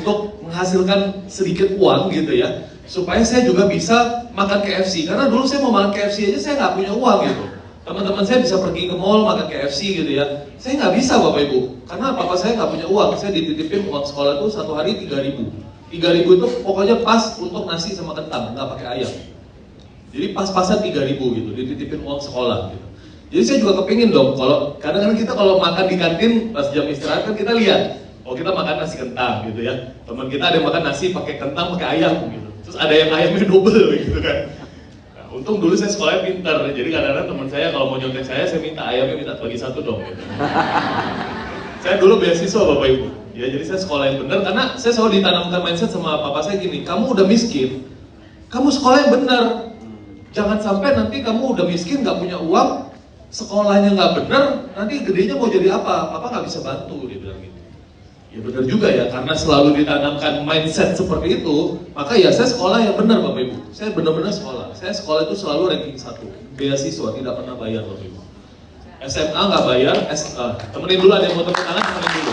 untuk menghasilkan sedikit uang gitu ya, supaya saya juga bisa makan KFC. Karena dulu saya mau makan KFC aja saya nggak punya uang gitu. Teman-teman saya bisa pergi ke mall makan KFC gitu ya. Saya nggak bisa Bapak Ibu, karena papa saya nggak punya uang. Saya dititipin uang sekolah tuh satu hari 3.000. 3.000 itu pokoknya pas untuk nasi sama kentang, nggak pakai ayam. Jadi pas-pasan 3.000 gitu, dititipin uang sekolah gitu. Jadi saya juga kepingin dong, kalau kadang-kadang kita kalau makan di kantin pas jam istirahat kan kita lihat, oh kita makan nasi kentang gitu ya. Teman kita ada yang makan nasi pakai kentang pakai ayam gitu. Terus ada yang ayamnya double gitu kan. Nah, untung dulu saya sekolahnya pintar, jadi kadang-kadang teman saya kalau mau nyontek saya minta ayamnya minta bagi satu dong gitu. Saya dulu beasiswa Bapak Ibu. Ya, jadi saya sekolah yang benar karena saya selalu ditanamkan mindset sama papa saya gini, kamu udah miskin, kamu sekolah yang benar. Jangan sampai nanti kamu udah miskin, nggak punya uang, sekolahnya nggak benar, nanti gedenya mau jadi apa? Papa nggak bisa bantu, dia bilang gitu. Ya benar juga ya, karena selalu ditanamkan mindset seperti itu, maka ya saya sekolah yang benar Bapak Ibu. Saya benar-benar sekolah. Saya sekolah itu selalu ranking 1, beasiswa, tidak pernah bayar Bapak Ibu. SMA nggak bayar, temenin dulu, ada yang mau tepuk tangan, temenin dulu.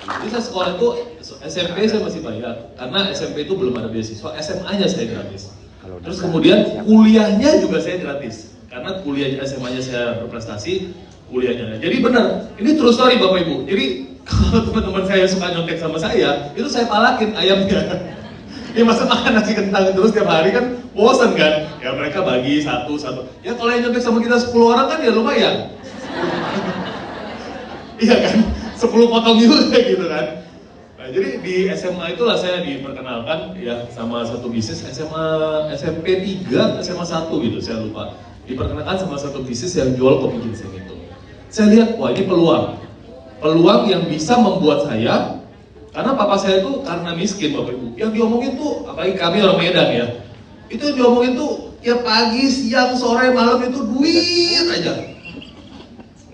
Jadi saya sekolah itu, SMP saya masih bayar, karena SMP itu belum ada beasiswa, SMA-nya saya gratis. Terus kemudian kuliahnya juga saya gratis, karena kuliah SMA-nya saya berprestasi, kuliahnya. Jadi benar, ini true story Bapak Ibu. Jadi kalau teman-teman saya suka nyontek sama saya, itu saya palakin ayamnya. Ya masa makan nasi kentang terus tiap hari kan bosan kan? Ya mereka bagi satu-satu. Ya kalau yang nyontek sama kita 10 orang kan ya lumayan. Iya kan? 10 potong juga gitu kan. Nah, jadi di SMA itulah saya diperkenalkan ya sama satu bisnis SMP 3, SMA 1 gitu, saya lupa. Diperkenalkan sama satu bisnis yang jual kopi ginseng itu. Saya lihat, wah ini peluang. Peluang yang bisa membuat saya, karena papa saya itu karena miskin Bapak Ibu. Yang diomongin tuh, apalagi kami orang Medan ya. Itu yang diomongin tuh, ya pagi, siang, sore, malam itu duit aja.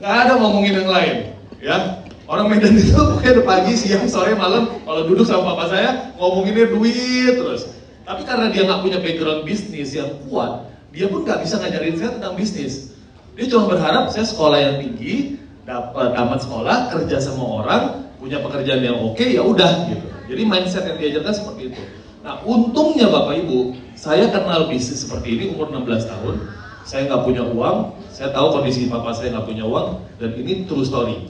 Nggak ada ngomongin yang lain ya. Orang Medan itu pokoknya pagi, siang, sore, malam kalau duduk sama papa saya ngomonginnya duit terus. Tapi karena dia nggak punya background bisnis yang kuat, dia pun nggak bisa ngajarin saya tentang bisnis. Dia cuma berharap saya sekolah yang tinggi, dapat tamat sekolah, kerja sama orang, punya pekerjaan yang oke, ya udah gitu. Jadi mindset yang diajarkan seperti itu. Nah untungnya Bapak Ibu, saya kenal bisnis seperti ini umur 16 tahun. Saya nggak punya uang, saya tahu kondisi papa saya nggak punya uang, dan ini true story.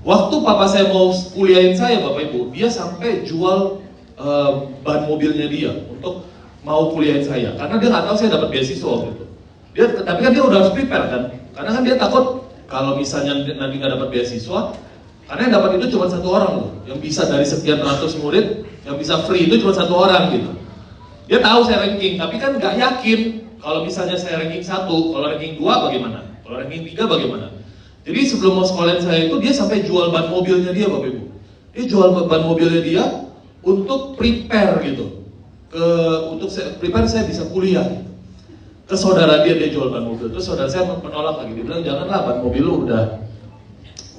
Waktu papa saya mau kuliahin saya Bapak Ibu, dia sampai jual ban mobilnya dia untuk mau kuliahin saya, karena dia nggak tahu saya dapat beasiswa gitu. Tapi kan dia udah harus prepare kan, karena kan dia takut kalau misalnya nanti nggak dapat beasiswa, karena yang dapat itu cuma satu orang loh, yang bisa dari sekian ratus murid, yang bisa free itu cuma satu orang gitu. Dia tahu saya ranking, tapi kan nggak yakin kalau misalnya saya ranking 1, kalau ranking 2 bagaimana, kalau ranking 3 bagaimana. Jadi sebelum mau sekolahin saya itu dia sampai jual ban mobilnya dia Bapak Ibu. Dia jual ban mobilnya dia untuk prepare gitu. Untuk prepare saya bisa kuliah gitu. Ke saudara dia jual ban mobil. Terus saudara saya menolak lagi. Dia bilang janganlah, ban mobil lu udah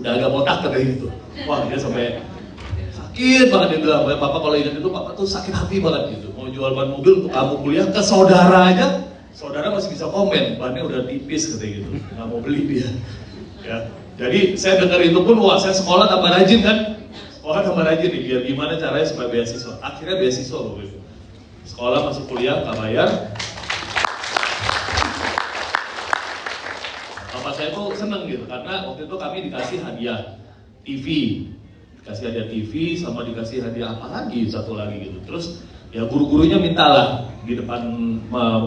agak botak kayak gitu. Wah dia sampai sakit banget, dia bilang, papa kalau ingat itu papa tuh sakit hati banget gitu. Mau jual ban mobil untuk kamu kuliah, ke saudara aja, saudara masih bisa komen, bannya udah tipis katanya gitu, nggak mau beli dia. Ya, jadi saya dengar itu pun, wah saya sekolah tambah rajin kan, sekolah tambah rajin nih, biar gimana caranya supaya beasiswa. Akhirnya beasiswa Bapak Ibu. Sekolah masuk kuliah nggak bayar. Bapak saya tuh seneng gitu, karena waktu itu kami dikasih hadiah TV, dikasih hadiah TV, sama dikasih hadiah apa lagi, satu lagi gitu. Terus ya guru-gurunya mintalah di depan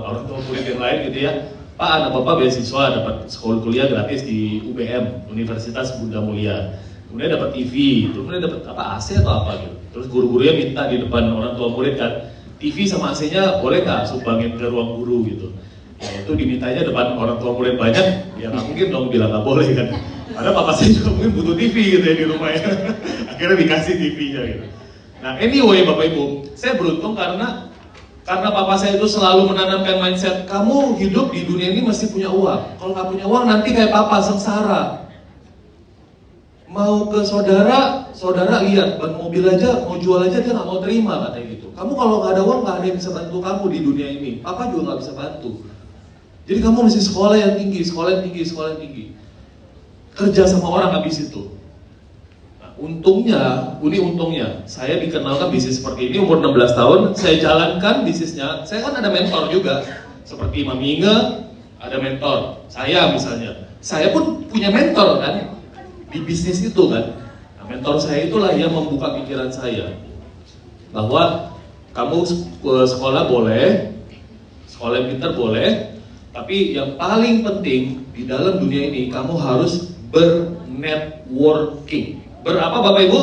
orang tua murid yang lain gitu ya, Pak, anak Bapak beasiswa dapat sekolah kuliah gratis di UBM, Universitas Bunda Mulia. Kemudian dapat TV, kemudian dapat apa, AC atau apa gitu. Terus guru-gurunya minta di depan orang tua murid kan, TV sama AC-nya boleh nggak sumbangin ke ruang guru gitu. Ya itu dimintanya depan orang tua murid banyak, ya nggak mungkin dong bilang nggak boleh kan. Padahal papa saya juga mungkin butuh TV gitu ya di rumahnya. Akhirnya dikasih TV-nya gitu. Nah anyway Bapak Ibu, saya beruntung karena papa saya itu selalu menanamkan mindset, kamu hidup di dunia ini mesti punya uang. Kalau nggak punya uang nanti kayak papa sengsara. Mau ke saudara lihat ban mobil aja, mau jual aja dia nggak mau terima katanya gitu. Kamu kalau nggak ada uang nggak ada yang bisa bantu kamu di dunia ini. Papa juga nggak bisa bantu. Jadi kamu mesti sekolah yang tinggi, sekolah yang tinggi, sekolah yang tinggi. Kerja sama orang habis itu. Nah, untungnya, saya dikenalkan bisnis seperti ini umur 16 tahun, saya jalankan bisnisnya, saya kan ada mentor juga, seperti Mami Inge, ada mentor, saya misalnya. Saya pun punya mentor kan, di bisnis itu kan. Nah, mentor saya itulah yang membuka pikiran saya, bahwa kamu sekolah boleh, sekolah yang pintar boleh, tapi yang paling penting di dalam dunia ini, kamu harus bernetworking. Berapa Bapak Ibu?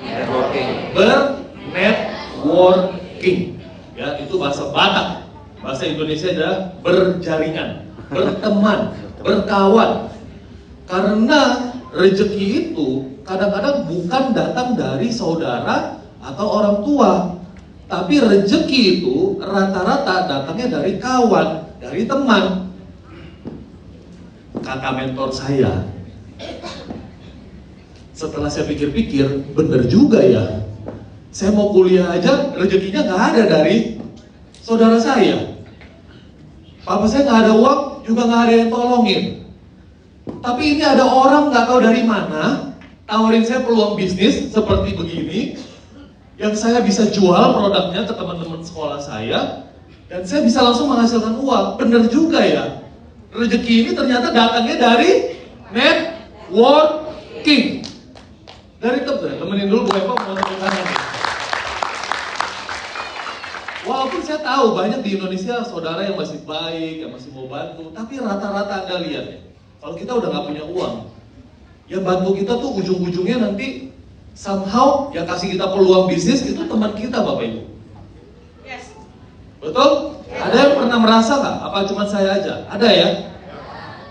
Networking. Bernetworking. Ya, itu bahasa Batak. Bahasa Indonesia adalah berjaringan, berteman, berkawan. Karena rezeki itu kadang-kadang bukan datang dari saudara atau orang tua, tapi rezeki itu rata-rata datangnya dari kawan, dari teman. Kata mentor saya, setelah saya pikir-pikir, bener juga ya. Saya mau kuliah aja, rezekinya nggak ada dari saudara saya. Papa saya nggak ada uang, juga nggak ada yang tolongin. Tapi ini ada orang nggak tahu dari mana, tawarin saya peluang bisnis seperti begini, yang saya bisa jual produknya ke teman-teman sekolah saya, dan saya bisa langsung menghasilkan uang. Bener juga ya. Rezeki ini ternyata datangnya dari networking. Dari temenin dulu Bu Eva mau sampai kanan. Walaupun saya tahu banyak di Indonesia saudara yang masih baik, yang masih mau bantu, tapi rata-rata Anda lihat ya, kalau kita udah nggak punya uang, yang bantu kita tuh ujung-ujungnya nanti somehow yang kasih kita peluang bisnis itu teman kita, Bapak Ibu. Yes. Betul? Ada yang pernah merasa nggak? Apa cuma saya aja? Ada ya?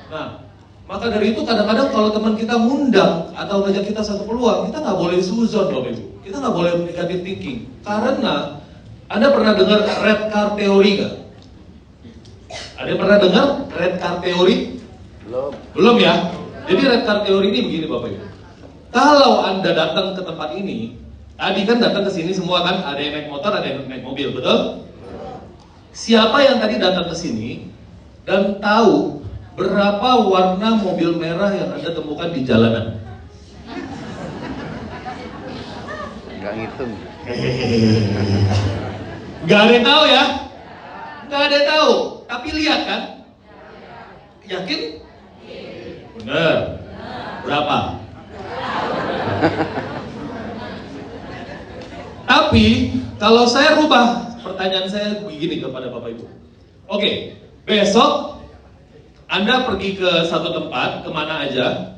Nah, maka dari itu kadang-kadang kalau teman kita ngundang atau ngajak kita satu peluang, kita nggak boleh suzon, Bapak Ibu. Kita nggak boleh negative thinking. Karena Anda pernah dengar red card theory nggak? Ada yang pernah dengar red card theory? Belum. Belum ya? Jadi red card theory ini begini Bapak Ibu. Kalau Anda datang ke tempat ini, tadi kan datang ke sini semua kan, ada yang naik motor, ada yang naik mobil, betul? Siapa yang tadi datang ke sini dan tahu berapa warna mobil merah yang Anda temukan di jalanan? Nggak ngitung. Gak ada yang tahu ya? Gak ada yang tahu, tapi lihat kan? Yakin? Bener. Berapa? Tapi kalau saya rubah pertanyaan saya begini kepada Bapak Ibu. Oke, besok Anda pergi ke satu tempat, kemana aja,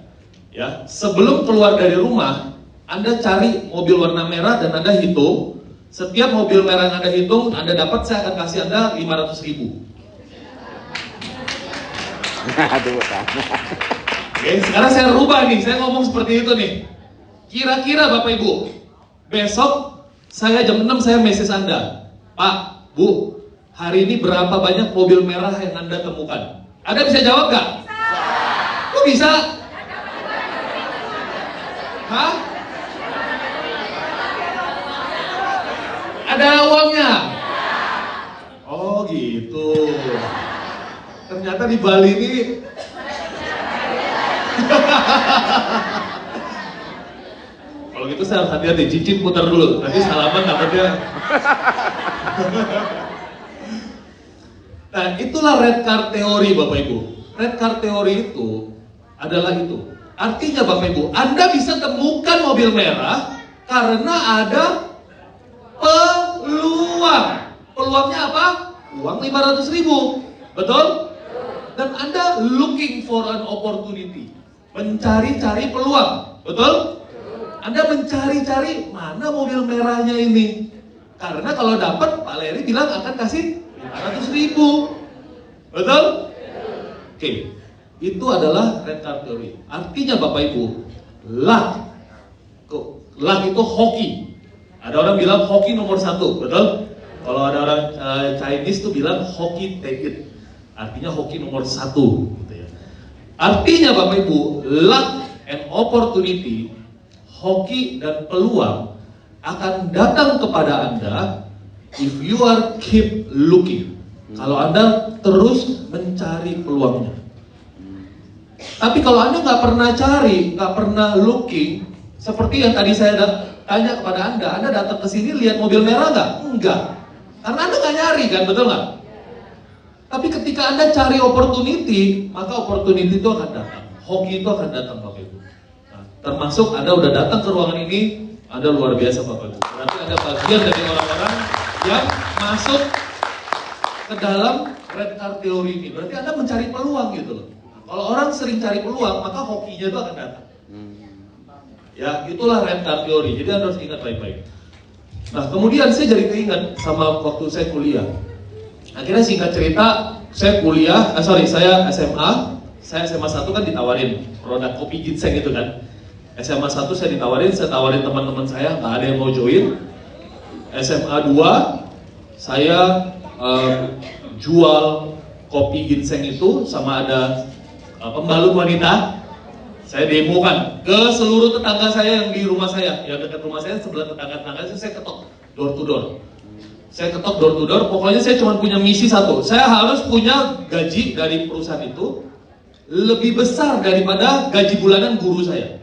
ya. Sebelum keluar dari rumah, Anda cari mobil warna merah dan Anda hitung. Setiap mobil merah yang Anda hitung, Anda dapat, saya akan kasih Anda 500.000. Aduh, kan. Oke, sekarang saya rubah nih, saya ngomong seperti itu nih. Kira-kira Bapak Ibu, besok saya jam 6 saya message Anda. Pak, Bu, hari ini berapa banyak mobil merah yang Anda temukan? Anda bisa jawab nggak? Kok bisa? Hah? Ada uangnya? Oh gitu. Ternyata di Bali ini kalau gitu saya harus hati-hati, cincin putar dulu, nanti salaman dapatnya. Nah, itulah red card teori Bapak Ibu. Red card teori itu adalah itu. Artinya Bapak Ibu, Anda bisa temukan mobil merah karena ada peluang. Peluangnya apa? Uang 500.000. Betul? Dan Anda looking for an opportunity. Mencari-cari peluang. Betul? Anda mencari-cari mana mobil merahnya ini. Karena kalau dapat, Pak Leri bilang akan kasih 500.000. Betul? Oke. Itu adalah red card theory. Artinya Bapak Ibu, luck. Luck itu hoki. Ada orang bilang hoki nomor 1, betul? Kalau ada orang Chinese tuh bilang hoki take it. Artinya hoki nomor 1 gitu ya. Artinya Bapak Ibu, luck and opportunity, hoki dan peluang akan datang kepada Anda if you are keep looking. Kalau Anda terus mencari peluangnya. Tapi kalau Anda nggak pernah cari, nggak pernah looking, Seperti yang tadi saya tanya kepada Anda datang ke sini lihat mobil merah nggak? Enggak. Karena Anda nggak nyari kan, betul nggak? Tapi ketika Anda cari opportunity, maka opportunity itu akan datang. Hoki itu akan datang Bapak Ibu. Nah, termasuk Anda udah datang ke ruangan ini, Anda luar biasa Bapak Ibu. Berarti Anda bagian dari orang-orang yang masuk ke dalam red card teori ini. Berarti Anda mencari peluang gitu loh. Nah, kalau orang sering cari peluang, maka hokinya itu akan datang. Ya, itulah red card teori. Jadi Anda harus ingat baik-baik. Nah, kemudian saya jadi keinget sama waktu saya kuliah. Akhirnya singkat cerita, saya SMA. Saya SMA 1 kan ditawarin produk kopi ginseng itu kan. SMA 1 saya tawarin teman-teman saya, nggak ada yang mau join. SMA 2, saya jual kopi ginseng itu sama ada pembalut wanita. Saya demokan ke seluruh tetangga saya yang di rumah saya, yang dekat rumah saya, sebelah tetangga-tetangga saya ketok door to door. Saya ketok door to door, pokoknya saya cuma punya misi satu. Saya harus punya gaji dari perusahaan itu lebih besar daripada gaji bulanan guru saya.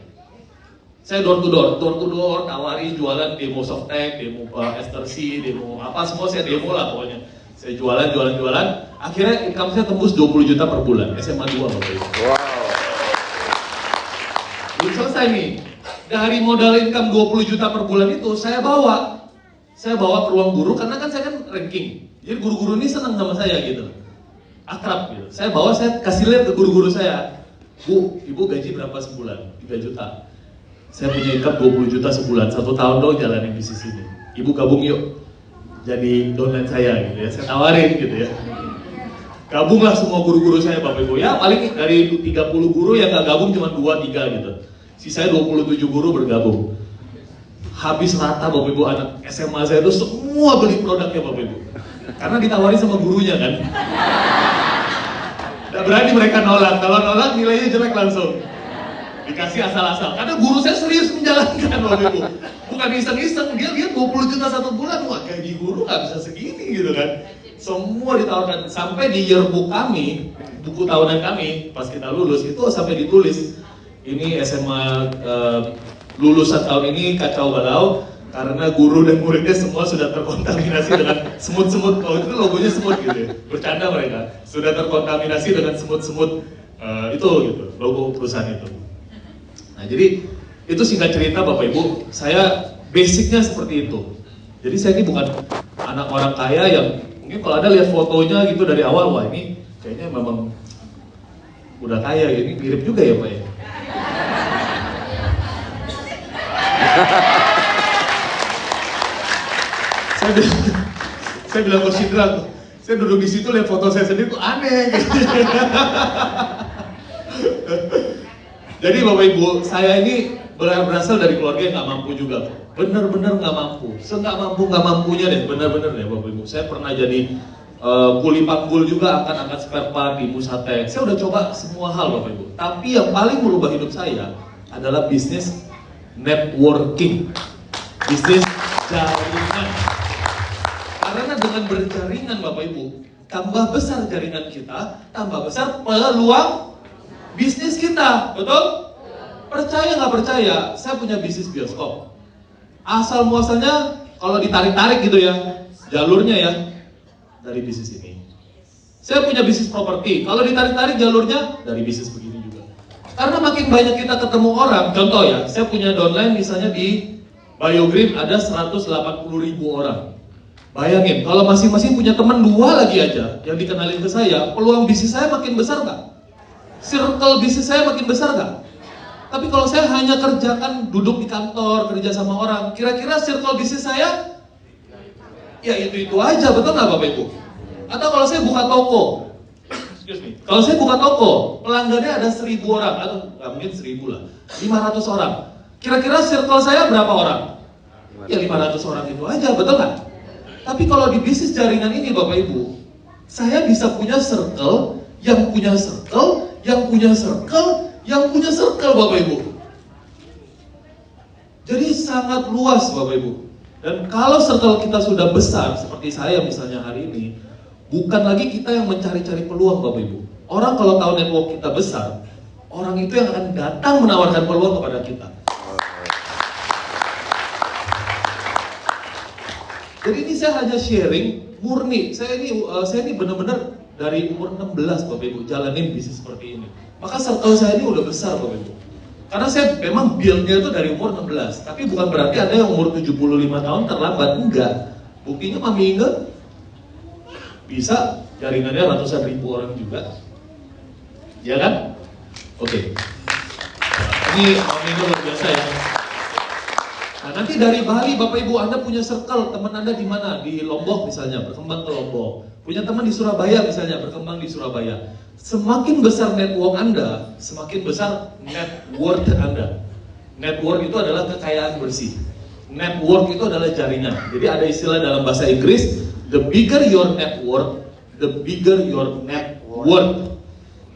Saya door to door, tawarin jualan demo softtek, demo estersi, demo apa semua saya demo lah pokoknya. Saya jualan. Akhirnya income saya tembus 20 juta per bulan, SMA 2 Bapak Ibu. Wow. Belum selesai nih. Dari modal income 20 juta per bulan itu saya bawa ke ruang guru karena kan saya kan ranking. Jadi guru-guru ini senang sama saya gitu. Akrab gitu. Saya kasih lihat ke guru-guru saya. Bu, ibu gaji berapa sebulan? 3 juta. Saya punya income 20 juta sebulan, 1 tahun dong jalanin bisnis ini. Ibu gabung yuk, jadi downline saya gitu ya. Saya tawarin gitu ya. Gabunglah semua guru-guru saya Bapak Ibu. Ya paling dari 30 guru yang gak gabung cuma 2-3 gitu. Sisanya 27 guru bergabung. Habis rata Bapak Ibu, anak SMA saya itu semua beli produknya Bapak Ibu. Karena ditawarin sama gurunya kan. Gak berani mereka nolak, kalau nolak nilainya jelek langsung. Dikasih asal-asal, karena guru saya serius menjalankan Bapak Ibu. Bukan iseng-iseng, dia lihat 20 juta satu bulan, wah gaji guru gak bisa segini gitu kan. Semua ditawarkan, sampai di yearbook kami, buku tahunan kami, pas kita lulus, itu sampai ditulis, ini SMA lulusan tahun ini kacau balau, karena guru dan muridnya semua sudah terkontaminasi dengan semut-semut. Kalau itu logonya semut gitu ya, bercanda mereka. Sudah terkontaminasi dengan semut-semut itu gitu, logo perusahaan itu. Nah jadi itu singkat cerita Bapak Ibu, saya basicnya seperti itu. Jadi saya ini bukan anak orang kaya yang mungkin kalau Anda lihat fotonya gitu dari awal, wah ini kayaknya memang udah kaya, ini mirip juga ya Pak ya. Saya bilang ke Sidra, saya duduk di situ lihat foto saya sendiri tuh aneh gitu. Jadi Bapak Ibu, saya ini berasal dari keluarga yang nggak mampu juga, bener-bener nggak mampu, nggak mampunya deh, bener-bener deh Bapak Ibu. Saya pernah jadi kuli panggul juga, angkat spare part di Musatek. Saya udah coba semua hal Bapak Ibu. Tapi yang paling merubah hidup saya adalah bisnis networking, bisnis jaringan. Karena dengan berjaringan Bapak Ibu, tambah besar jaringan kita, tambah besar peluang bisnis kita, betul? Percaya nggak percaya, saya punya bisnis bioskop. Asal muasalnya, kalau ditarik-tarik gitu ya, jalurnya ya, dari bisnis ini. Saya punya bisnis properti, kalau ditarik-tarik jalurnya, dari bisnis begini juga. Karena makin banyak kita ketemu orang, contoh ya, saya punya downline misalnya di BioGreen ada 180.000 orang. Bayangin, kalau masing-masing punya teman 2 lagi aja, yang dikenalin ke saya, peluang bisnis saya makin besar nggak? Circle bisnis saya makin besar nggak? Tapi kalau saya hanya kerjakan duduk di kantor, kerja sama orang, kira-kira circle bisnis saya ya itu aja, betul nggak Bapak Ibu? Atau kalau saya buka toko, kalau saya buka toko, pelanggannya ada 1.000 orang, atau nggak mungkin 1.000 lah, 500 orang. Kira-kira circle saya berapa orang? Ya 500 orang itu aja, betul nggak? Tapi kalau di bisnis jaringan ini Bapak Ibu, saya bisa punya circle, yang punya circle, yang punya circle, yang punya circle Bapak Ibu. Jadi sangat luas Bapak Ibu. Dan kalau circle kita sudah besar, seperti saya misalnya hari ini, bukan lagi kita yang mencari-cari peluang Bapak Ibu. Orang kalau tahu network kita besar, orang itu yang akan datang menawarkan peluang kepada kita. Jadi ini saya hanya sharing murni. Saya ini benar-benar dari umur 16 Bapak Ibu jalanin bisnis seperti ini. Maka circle saya ini udah besar Bapak Ibu. Karena saya memang build-nya itu dari umur 16. Tapi bukan berarti ada yang umur 75 tahun terlambat, enggak. Buktinya Mami Inge bisa jaringannya ratusan ribu orang juga. Ya kan? Oke. Ini Mami Inge luar biasa ya. Nah, nanti dari Bali, Bapak Ibu Anda punya circle, teman Anda di mana? Di Lombok misalnya, berkembang ke Lombok. Punya teman di Surabaya misalnya, berkembang di Surabaya. Semakin besar network Anda, semakin besar net worth Anda. Network itu adalah kekayaan bersih. Network itu adalah jaringan. Jadi ada istilah dalam bahasa Inggris, the bigger your network, the bigger your net worth.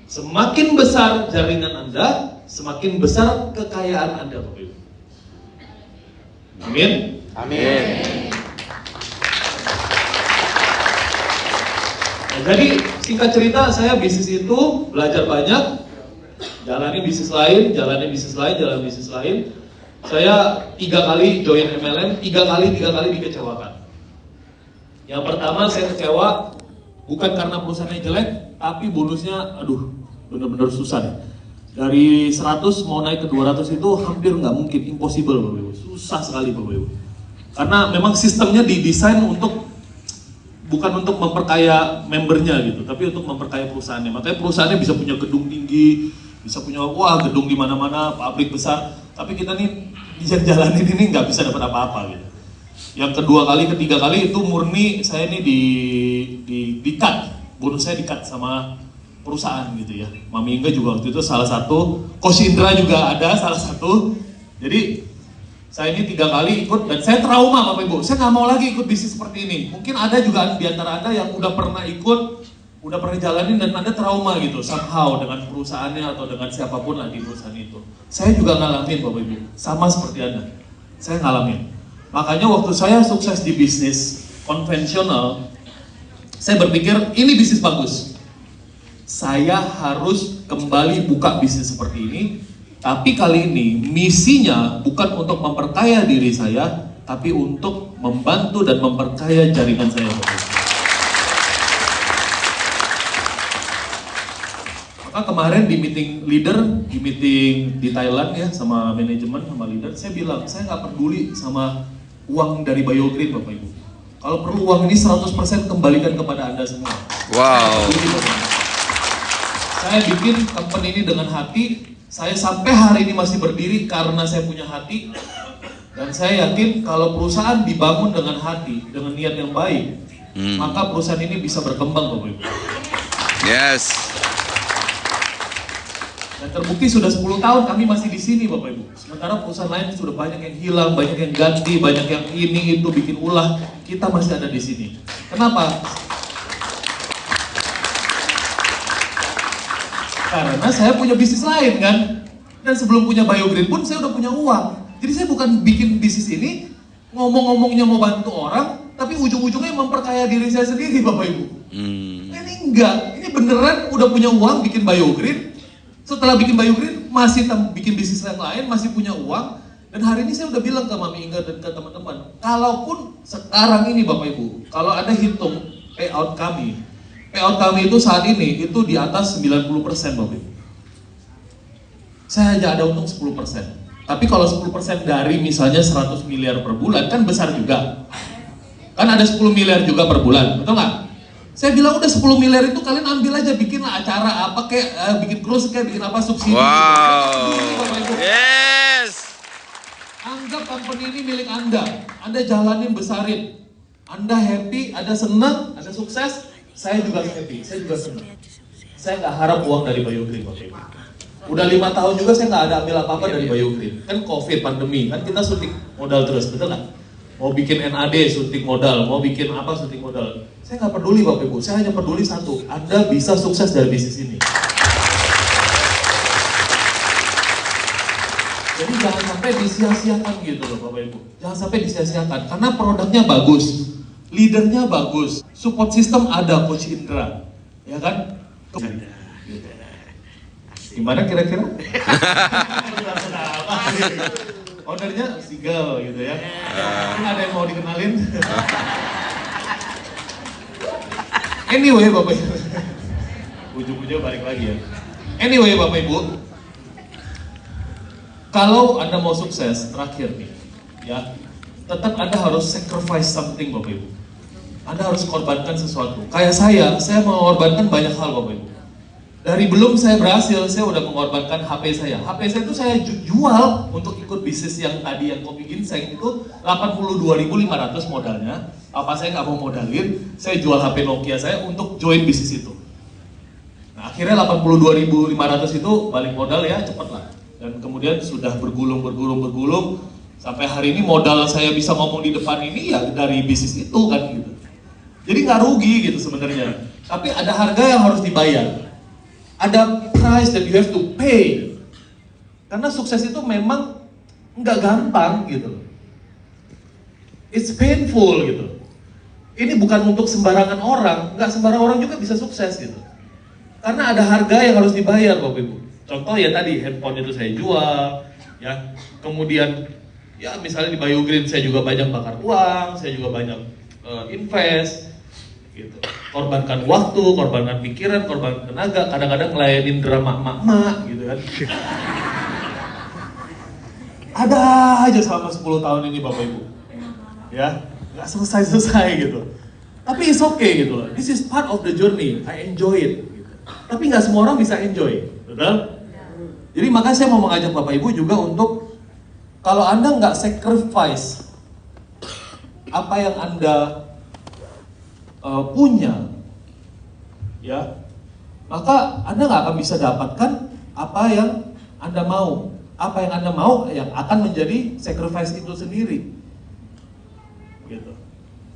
Semakin besar jaringan Anda, semakin besar kekayaan Anda, Bapak Ibu. Amin. Amin. Nah, jadi singkat cerita, saya bisnis itu belajar banyak, jalani bisnis lain, jalani bisnis lain, jalani bisnis lain. Saya 3 kali join MLM, 3 kali dikecewakan. Yang pertama saya kecewa bukan karena perusahaannya jelek, tapi bonusnya, aduh, benar-benar susah nih. Dari 100 mau naik ke 200 itu hampir nggak mungkin, impossible Bapak Ibu. Susah sekali Bapak Ibu. Karena memang sistemnya didesain untuk bukan untuk memperkaya membernya gitu, tapi untuk memperkaya perusahaannya. Makanya perusahaannya bisa punya gedung tinggi, bisa punya gedung di mana-mana, pabrik besar. Tapi kita nih jalanin ini nggak bisa dapat apa-apa gitu. Yang kedua kali, ketiga kali itu murni saya ini di cut, bonus saya di cut sama perusahaan gitu ya. Mami Inge juga waktu itu salah satu, Coach Indra juga ada salah satu. Jadi saya ini 3 kali ikut dan saya trauma Bapak Ibu. Saya nggak mau lagi ikut bisnis seperti ini. Mungkin ada juga di antara Anda yang udah pernah ikut, udah pernah jalanin dan Anda trauma gitu somehow dengan perusahaannya atau dengan siapapun lah di perusahaan itu. Saya juga ngalamin Bapak Ibu, sama seperti Anda. Saya ngalamin. Makanya waktu saya sukses di bisnis konvensional, saya berpikir ini bisnis bagus. Saya harus kembali buka bisnis seperti ini, tapi kali ini misinya bukan untuk memperkaya diri saya, tapi untuk membantu dan memperkaya jaringan saya. Maka kemarin di meeting leader, di meeting di Thailand ya, sama manajemen, sama leader, saya bilang, saya nggak peduli sama uang dari BioGreen Bapak Ibu. Kalau perlu uang ini 100% kembalikan kepada Anda semua. Wow. Saya bikin company ini dengan hati, saya sampai hari ini masih berdiri karena saya punya hati. Dan saya yakin kalau perusahaan dibangun dengan hati, dengan niat yang baik, maka perusahaan ini bisa berkembang Bapak Ibu. Yes. Dan terbukti sudah 10 tahun kami masih di sini Bapak Ibu. Sementara perusahaan lain sudah banyak yang hilang, banyak yang ganti, banyak yang ini itu bikin ulah. Kita masih ada di sini. Kenapa? Karena saya punya bisnis lain kan. Dan sebelum punya BioGreen pun saya udah punya uang. Jadi saya bukan bikin bisnis ini ngomong-ngomongnya mau bantu orang, tapi ujung-ujungnya memperkaya diri saya sendiri Bapak Ibu. Ini enggak, ini beneran udah punya uang bikin BioGreen. Setelah bikin BioGreen masih bikin bisnis yang lain, masih punya uang. Dan hari ini saya udah bilang ke Mami Inge dan ke teman-teman, kalaupun sekarang ini Bapak Ibu, kalau ada hitung payout kami itu saat ini itu di atas 90% Bapak Ibu. Saya hanya ada untung 10%. Tapi kalau 10% dari misalnya 100 miliar per bulan kan besar juga. Kan ada 10 miliar juga per bulan, betul nggak? Saya bilang udah 10 miliar itu kalian ambil aja, bikinlah acara apa kayak bikin cruise kayak bikin apa subsidi. Wow. Gitu. Yes. Anggap company ini milik Anda. Anda jalanin, besarin. Anda happy, Anda senang, Anda sukses. Saya juga happy, saya juga senang. Saya nggak harap uang dari BioGreen Bapak Ibu. Udah 5 tahun juga saya nggak ada ambil apa-apa dari BioGreen. Kan COVID, pandemi, kan kita suntik modal terus, betul nggak? Mau bikin NAD suntik modal, mau bikin apa suntik modal. Saya nggak peduli Bapak Ibu, saya hanya peduli satu, Anda bisa sukses dari bisnis ini. Jadi jangan sampai disia-siakan gitu loh Bapak Ibu. Jangan sampai disia-siakan, karena produknya bagus, leadernya bagus, support system ada Coach Indra, ya kan? Gimana kira-kira? Ownernya single gitu ya. Mungkin ada yang mau dikenalin? Anyway Bapak Ibu, ujung-ujungnya balik lagi ya. Anyway Bapak Ibu, kalau Anda mau sukses, terakhir nih, ya, tetap Anda harus sacrifice something Bapak Ibu. Anda harus korbankan sesuatu. Kayak saya mengorbankan banyak hal Bapak Ibu. Dari belum saya berhasil, saya udah mengorbankan HP saya. HP saya itu saya jual untuk ikut bisnis yang tadi yang kopi ginseng itu 82.500 modalnya. Apa saya nggak mau modalin, saya jual HP Nokia saya untuk join bisnis itu. Nah, akhirnya 82.500 itu balik modal ya, cepet lah. Dan kemudian sudah bergulung sampai hari ini modal saya bisa ngomong di depan ini ya dari bisnis itu kan gitu. Jadi nggak rugi gitu sebenarnya. Tapi ada harga yang harus dibayar. Ada price that you have to pay. Karena sukses itu memang nggak gampang gitu. It's painful gitu. Ini bukan untuk sembarangan orang, nggak sembarangan orang juga bisa sukses gitu. Karena ada harga yang harus dibayar Bapak Ibu. Contoh ya tadi handphone itu saya jual, ya. Kemudian ya misalnya di BioGreen saya juga banyak bakar uang, saya juga banyak invest. Gitu. Korbankan waktu, korbankan pikiran, korbankan tenaga, kadang-kadang ngelayanin drama emak-emak gitu kan. Ada aja selama 10 tahun ini Bapak Ibu. Ya, nggak selesai-selesai gitu. Tapi it's okay gitu loh. This is part of the journey. I enjoy it. Gitu. Tapi nggak semua orang bisa enjoy, betul? Jadi makanya saya mau mengajak Bapak Ibu juga untuk kalau Anda nggak sacrifice apa yang Anda punya, ya, maka Anda nggak akan bisa dapatkan apa yang Anda mau. Apa yang Anda mau yang akan menjadi sacrifice itu sendiri. Gitu.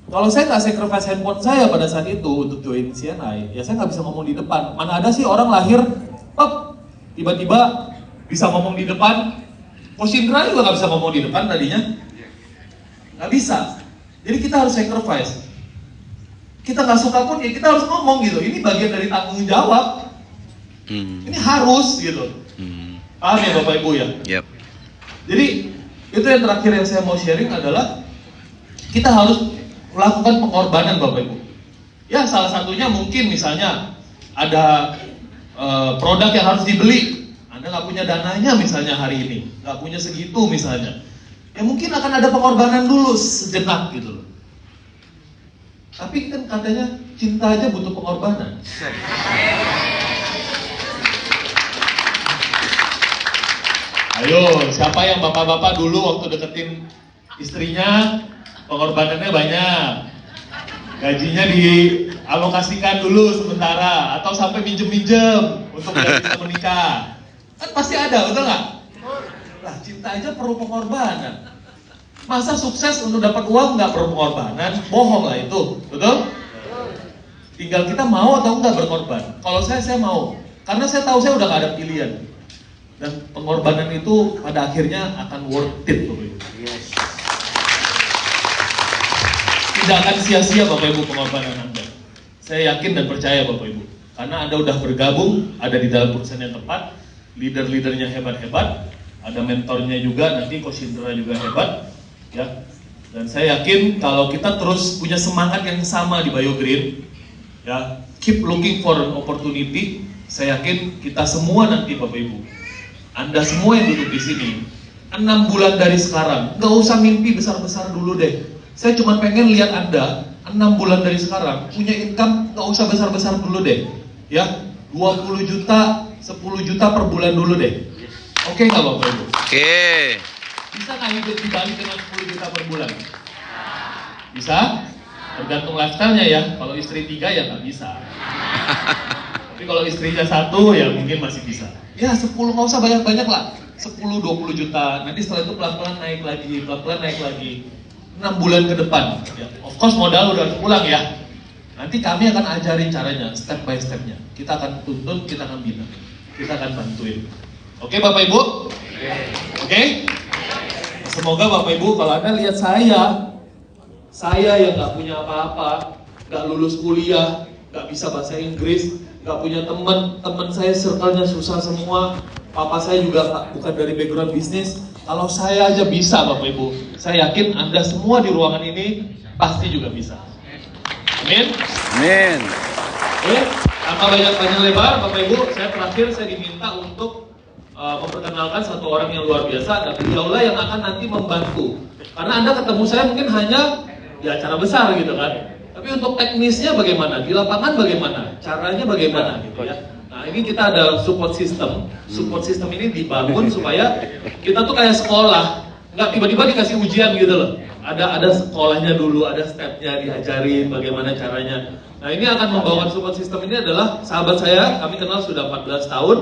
Kalau saya nggak sacrifice handphone saya pada saat itu untuk join CNI, ya saya nggak bisa ngomong di depan. Mana ada sih orang lahir, tiba-tiba bisa ngomong di depan. Coach Indra juga nggak bisa ngomong di depan tadinya, nggak bisa. Jadi kita harus sacrifice. Kita nggak suka pun ya kita harus ngomong gitu. Ini bagian dari tanggung jawab. Ini harus gitu. Paham ya Bapak Ibu ya? Yep. Jadi itu yang terakhir yang saya mau sharing adalah kita harus melakukan pengorbanan Bapak Ibu. Ya salah satunya mungkin misalnya ada produk yang harus dibeli. Anda nggak punya dananya misalnya hari ini, nggak punya segitu misalnya. Ya mungkin akan ada pengorbanan dulu sejenak gitu loh. Tapi kan katanya cinta aja butuh pengorbanan. Ayo, siapa yang bapak-bapak dulu waktu deketin istrinya pengorbanannya banyak? Gajinya dialokasikan dulu sementara atau sampai minjem-minjem untuk bisa menikah. Kan pasti ada, betul nggak? Lah cinta aja perlu pengorbanan. Masa sukses untuk dapat uang nggak perlu pengorbanan? Bohong lah itu, betul? Tinggal kita mau atau enggak berkorban. Kalau saya mau, karena saya tahu saya udah nggak ada pilihan. Dan pengorbanan itu pada akhirnya akan worth it, Bapak Ibu. Tidak akan sia-sia Bapak Ibu pengorbanan Anda. Saya yakin dan percaya Bapak Ibu. Karena Anda udah bergabung, ada di dalam perusahaan yang tepat, leader-leadernya hebat-hebat, ada mentornya juga, nanti Coach Indra juga hebat. Ya, dan saya yakin kalau kita terus punya semangat yang sama di BioGreen, ya, keep looking for an opportunity, saya yakin kita semua nanti Bapak Ibu, Anda semua yang duduk di sini, 6 bulan dari sekarang, nggak usah mimpi besar-besar dulu deh. Saya cuma pengen lihat Anda 6 bulan dari sekarang punya income nggak usah besar-besar dulu deh, ya, 20 juta, 10 juta per bulan dulu deh. Oke nggak Bapak Ibu? Oke. Bisa nggak hidup di Bali dengan 10 juta per bulan? Bisa? Tergantung lifestyle-nya ya. Kalau istri 3 ya nggak bisa. Tapi kalau istrinya 1 ya mungkin masih bisa. Ya 10 nggak usah banyak-banyak lah. 10-20 juta. Nanti setelah itu pelan-pelan naik lagi, pelan-pelan naik lagi. 6 bulan ke depan. Ya, of course modal udah harus pulang ya. Nanti kami akan ajarin caranya, step by step-nya. Kita akan tuntun, kita akan bina. Kita akan bantuin. Oke Bapak Ibu? Oke? Semoga Bapak Ibu kalau Anda lihat saya yang nggak punya apa-apa, nggak lulus kuliah, nggak bisa bahasa Inggris, nggak punya teman saya circle-nya susah semua, papa saya juga bukan dari background bisnis. Kalau saya aja bisa Bapak Ibu, saya yakin Anda semua di ruangan ini pasti juga bisa. Amin. Amin. Oke, tanpa banyak panjang lebar, Bapak Ibu, saya diminta untuk memperkenalkan satu orang yang luar biasa, dan beliaulah yang akan nanti membantu. Karena Anda ketemu saya mungkin hanya di acara besar gitu kan. Tapi untuk teknisnya bagaimana? Di lapangan bagaimana? Caranya bagaimana gitu ya. Nah, ini kita ada support system. Support system ini dibangun supaya kita tuh kayak sekolah. Nggak tiba-tiba dikasih ujian gitu loh. Ada sekolahnya dulu, ada stepnya, diajarin bagaimana caranya. Nah, ini akan membawakan support system ini adalah sahabat saya, kami kenal sudah 14 tahun.